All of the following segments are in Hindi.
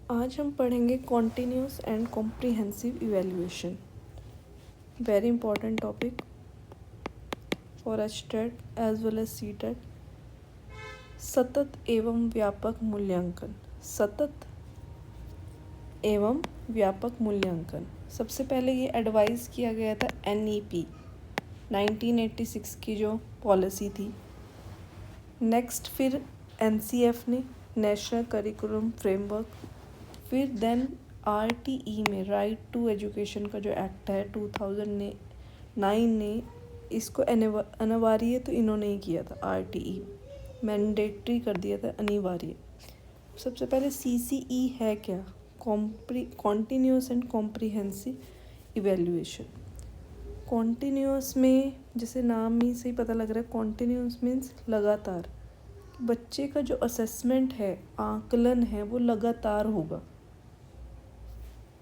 आज हम पढ़ेंगे continuous and comprehensive evaluation. Very important topic for HTET as well as CTET. सतत एवं व्यापक मूल्यांकन। सतत एवं व्यापक मूल्यांकन सबसे पहले ये एडवाइस किया गया था NEP 1986 की जो पॉलिसी थी। नेक्स्ट फिर NCF ने नेशनल करिकुलम फ्रेमवर्क, फिर देन RTE में राइट टू एजुकेशन का जो एक्ट है 2009 ने इसको अनिवार्य तो इन्होंने ही किया था। RTE मैंडेटरी कर दिया था, अनिवार्य। सबसे पहले CCE है क्या? Continuous and comprehensive evaluation. Continuous में जैसे नाम ही से ही पता लग रहा है, कॉन्टिन्यूस मीन्स लगातार। बच्चे का जो असेसमेंट है, आकलन है, वो लगातार होगा।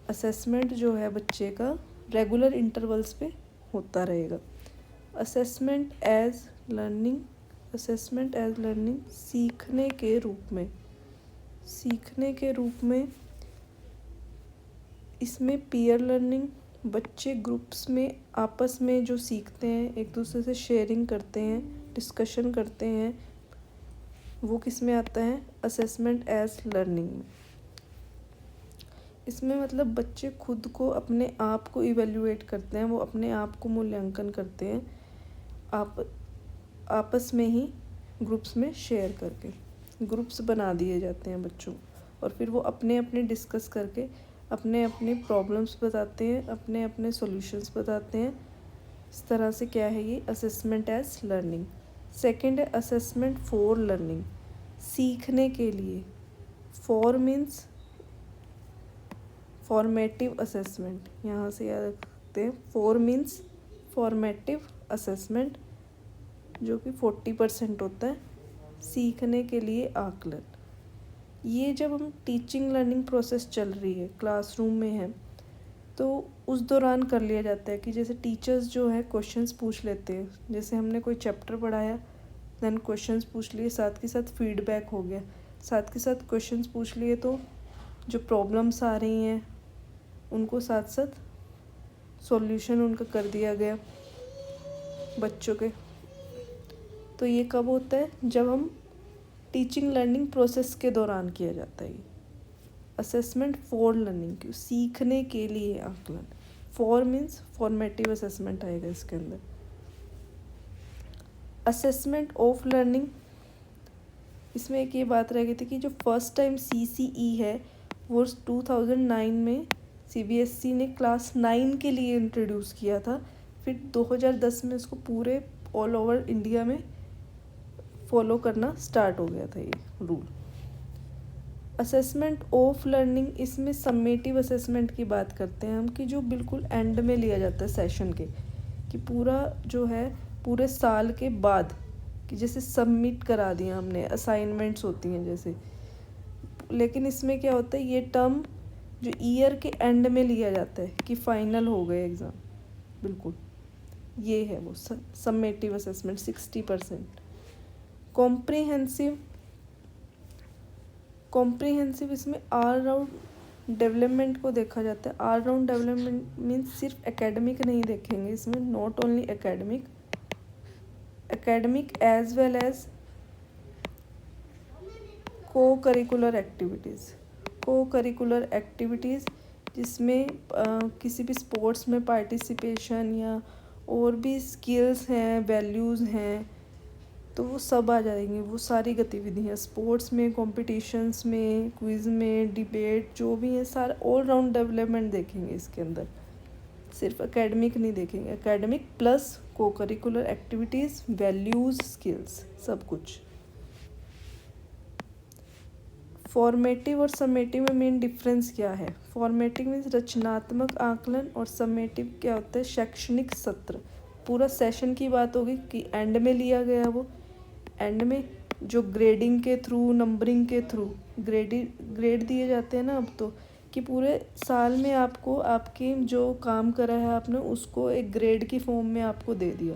असेसमेंट जो है बच्चे का रेगुलर इंटरवल्स पे होता रहेगा। Assessment as learning, assessment as learning सीखने के रूप में, सीखने के रूप में इसमें पीयर लर्निंग, बच्चे ग्रुप्स में आपस में जो सीखते हैं, एक दूसरे से शेयरिंग करते हैं, डिस्कशन करते हैं, वो किस में आता है? असेसमेंट एज लर्निंग में। इसमें मतलब बच्चे खुद को, अपने आप को इवेल्युएट करते हैं, वो अपने आप को मूल्यांकन करते हैं आपस में ही ग्रुप्स में शेयर करके। ग्रुप्स बना दिए जाते हैं बच्चों, और फिर वो अपने अपने डिस्कस करके अपने अपने प्रॉब्लम्स बताते हैं, अपने अपने सॉल्यूशंस बताते हैं। इस तरह से क्या है ये? Assessment as learning. सेकंड है असेसमेंट फॉर लर्निंग, सीखने के लिए। फॉर मीन्स फॉर्मेटिव असेसमेंट, यहाँ से याद रखते हैं। फॉर मीन्स फॉर्मेटिव असेसमेंट, जो कि 40% होता है। सीखने के लिए आकलन। ये जब हम टीचिंग लर्निंग प्रोसेस चल रही है, क्लासरूम में है, तो उस दौरान कर लिया जाता है कि जैसे टीचर्स जो है क्वेश्चंस पूछ लेते हैं। जैसे हमने कोई चैप्टर पढ़ाया, देन क्वेश्चंस पूछ लिए, साथ के साथ फीडबैक हो गया, साथ के साथ क्वेश्चंस पूछ लिए, तो जो प्रॉब्लम्स आ रही हैं उनको साथ साथ सॉल्यूशन उनका कर दिया गया बच्चों के। तो ये कब होता है? जब हम टीचिंग लर्निंग प्रोसेस के दौरान किया जाता है। असेसमेंट फॉर लर्निंग, क्यों? सीखने के लिए आकलन। फॉर मीन्स फॉर्मेटिव असेसमेंट आएगा इसके अंदर। असेसमेंट ऑफ लर्निंग, इसमें एक ये बात रह गई थी कि जो फर्स्ट टाइम CCE है वो 2009 में CBSE ने क्लास 9 के लिए इंट्रोड्यूस किया था। फिर 2010 में उसको पूरे ऑल ओवर इंडिया में फॉलो करना स्टार्ट हो गया था ये रूल। असेसमेंट ऑफ लर्निंग, इसमें समेटिव असेसमेंट की बात करते हैं हम, कि जो बिल्कुल एंड में लिया जाता है सेशन के, कि पूरा जो है पूरे साल के बाद, कि जैसे सबमिट करा दिया हमने, असाइनमेंट्स होती हैं जैसे। लेकिन इसमें क्या होता है, ये टर्म जो ईयर के एंड में लिया जाता है कि फाइनल हो गए एग्ज़ाम, बिल्कुल ये है वो समेटिव असेसमेंट 60%। कॉम्प्रिहेंसिव, कॉम्प्रिहेंसिव इसमें ऑल राउंड डेवलपमेंट को देखा जाता है। ऑल राउंड डेवलपमेंट मीन्स सिर्फ एकेडमिक नहीं देखेंगे इसमें, not only academic, academic as well as co curricular activities. Co curricular activities जिसमें किसी भी स्पोर्ट्स में पार्टिसिपेशन या और भी स्किल्स हैं, वैल्यूज़ हैं, तो वो सब आ जाएंगे। वो सारी गतिविधियाँ स्पोर्ट्स में, कॉम्पिटिशन्स में, क्विज़ में, डिबेट जो भी है, सारा ऑल राउंड डेवलपमेंट देखेंगे इसके अंदर। सिर्फ एकेडमिक नहीं देखेंगे, एकेडमिक प्लस को करिकुलर एक्टिविटीज़, वैल्यूज़, स्किल्स, सब कुछ। फॉर्मेटिव और समेटिव में मेन डिफरेंस क्या है? फॉर्मेटिव मीन्स रचनात्मक आकलन, और समेटिव क्या होता है? शैक्षणिक सत्र। पूरा सेशन की बात होगी कि एंड में लिया गया, वो एंड में जो ग्रेडिंग के थ्रू, नंबरिंग के थ्रू ग्रेड दिए जाते हैं ना अब तो, कि पूरे साल में आपको आपके जो काम करा है आपने उसको एक ग्रेड की फॉर्म में आपको दे दिया,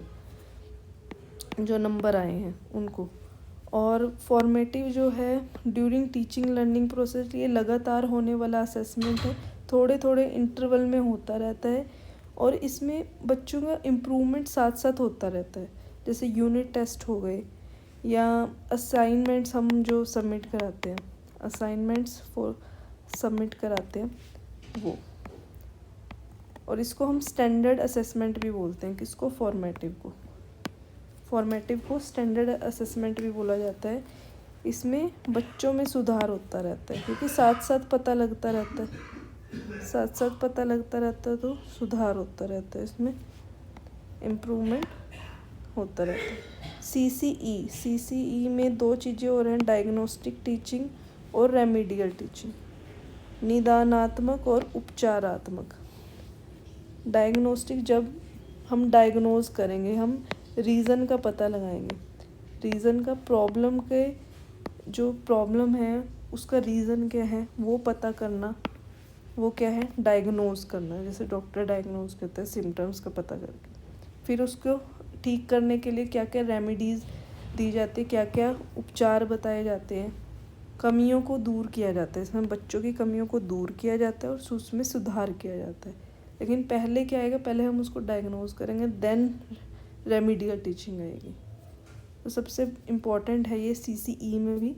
जो नंबर आए हैं उनको। और फॉर्मेटिव जो है ड्यूरिंग टीचिंग लर्निंग प्रोसेस, ये लगातार होने वाला असेसमेंट है, थोड़े थोड़े इंटरवल में होता रहता है और इसमें बच्चों का इम्प्रूवमेंट साथ साथ होता रहता है। जैसे यूनिट टेस्ट हो गए या असाइनमेंट्स हम जो सबमिट कराते हैं, असाइनमेंट्स फॉर सबमिट कराते हैं वो, और इसको हम स्टैंडर्ड असेसमेंट भी बोलते हैं। किसको? फॉर्मेटिव को स्टैंडर्ड असेसमेंट भी बोला जाता है। इसमें बच्चों में सुधार होता रहता है क्योंकि साथ साथ पता लगता रहता है, तो सुधार होता रहता है, इसमें इम्प्रूवमेंट होता रहता है। CCE में 2 चीज़ें और हैं, डायग्नोस्टिक टीचिंग और रेमीडियल टीचिंग, निदानात्मक और उपचारात्मक। डायग्नोस्टिक, जब हम डायग्नोज करेंगे, हम रीज़न का पता लगाएंगे, रीज़न का प्रॉब्लम के जो प्रॉब्लम है उसका रीज़न क्या है वो पता करना, वो क्या है? डायग्नोज करना। जैसे डॉक्टर डायग्नोज करते हैं सिम्टम्स का पता करके, फिर उसको ठीक करने के लिए क्या क्या रेमेडीज़ दी जाती है, क्या क्या उपचार बताए जाते हैं, कमियों को दूर किया जाता है, इसमें बच्चों की कमियों को दूर किया जाता है और उसमें सुधार किया जाता है। लेकिन पहले क्या आएगा? पहले हम उसको डायग्नोज करेंगे, देन रेमीडियल टीचिंग आएगी। तो सबसे इम्पॉर्टेंट है ये CCE में भी।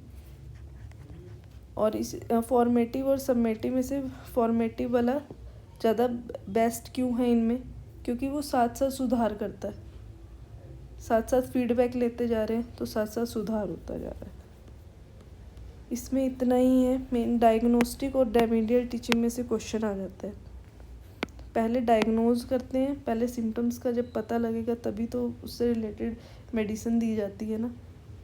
और इस फॉर्मेटिव और सबमेटिव में से फॉर्मेटिव वाला ज़्यादा बेस्ट क्यों है इनमें? क्योंकि वो साथ साथ सुधार करता है, साथ साथ फीडबैक लेते जा रहे हैं तो साथ साथ सुधार होता जा रहा है। इसमें इतना ही है। मेन डायग्नोस्टिक और रेमीडियल टीचिंग में से क्वेश्चन आ जाता है। पहले डायग्नोज करते हैं, पहले सिम्टम्स का जब पता लगेगा तभी तो उससे रिलेटेड मेडिसिन दी जाती है ना।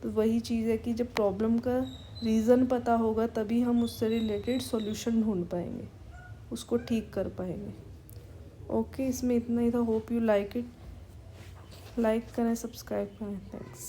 तो वही चीज़ है कि जब प्रॉब्लम का रीज़न पता होगा तभी हम उससे रिलेटेड सॉल्यूशन ढूंढ पाएंगे, उसको ठीक कर पाएंगे। ओके, इसमें इतना ही था। Hope you like it. Like करें, सब्सक्राइब करें। थैंक्स।